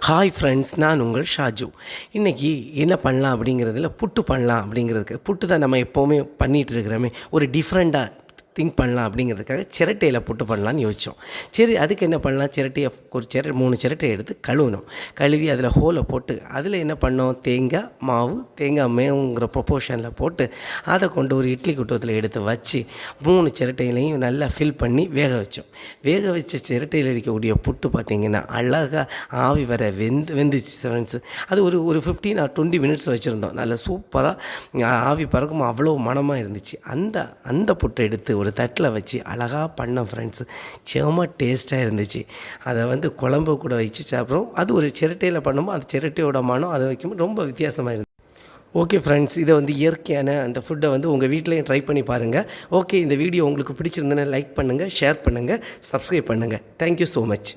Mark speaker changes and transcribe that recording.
Speaker 1: Hi friends, நான் உங்கள் ஷாஜு. இன்றைக்கி என்ன பண்ணலாம் அப்படிங்கிறதுல புட்டு பண்ணலாம் அப்படிங்கிறதுக்கு புட்டு தான் நம்ம எப்போவுமே பண்ணிகிட்டு இருக்கிறோமே, ஒரு டிஃப்ரெண்ட்டாக திங்க் பண்ணலாம் அப்படிங்கிறதுக்காக சிரட்டையில் புட்டு பண்ணலான்னு யோசித்தோம். சரி, அதுக்கு என்ன பண்ணலாம், சிரட்டையை ஒரு 3 சிரட்டையை எடுத்து கழுவணும். கழுவி அதில் ஹோலை போட்டு அதில் என்ன பண்ணோம், தேங்காய் மேவுங்கிற ப்ரொப்போர்ஷனில் போட்டு அதை கொண்டு ஒரு இட்லி குட்டத்தில் எடுத்து வச்சு 3 சிரட்டையிலையும் நல்லா ஃபில் பண்ணி வேக வச்சோம். வேக வச்ச சிரட்டையில் இருக்கக்கூடிய புட்டு பார்த்திங்கன்னா அழகாக ஆவி வர வெந்துச்சு ஃப்ரெண்ட்ஸு. அது ஒரு 15 or 20 மினிட்ஸ் வச்சுருந்தோம். நல்லா சூப்பராக ஆவி பறக்கும், அவ்வளோ மணமாக இருந்துச்சு. அந்த புட்டை எடுத்து ஒரு தட்டில் வச்சு அழகாக பண்ணோம் ஃப்ரெண்ட்ஸு. செம டேஸ்ட்டாக இருந்துச்சு. அதை குழம்பு கூட வச்சு சாப்பிட்றோம். அது ஒரு சிரட்டையில் பண்ணும்போது அந்த சிரட்டையோட மனம் அதை வைக்கும்போது ரொம்ப வித்தியாசமாக இருந்துச்சு. ஓகே ஃப்ரெண்ட்ஸ், இதை இயற்கையான அந்த ஃபுட்டை உங்கள் வீட்லேயும் ட்ரை பண்ணி பாருங்கள். ஓகே, இந்த வீடியோ உங்களுக்கு பிடிச்சிருந்தேன்னா லைக் பண்ணுங்கள், ஷேர் பண்ணுங்கள், சப்ஸ்கிரைப் பண்ணுங்கள். Thank you so much.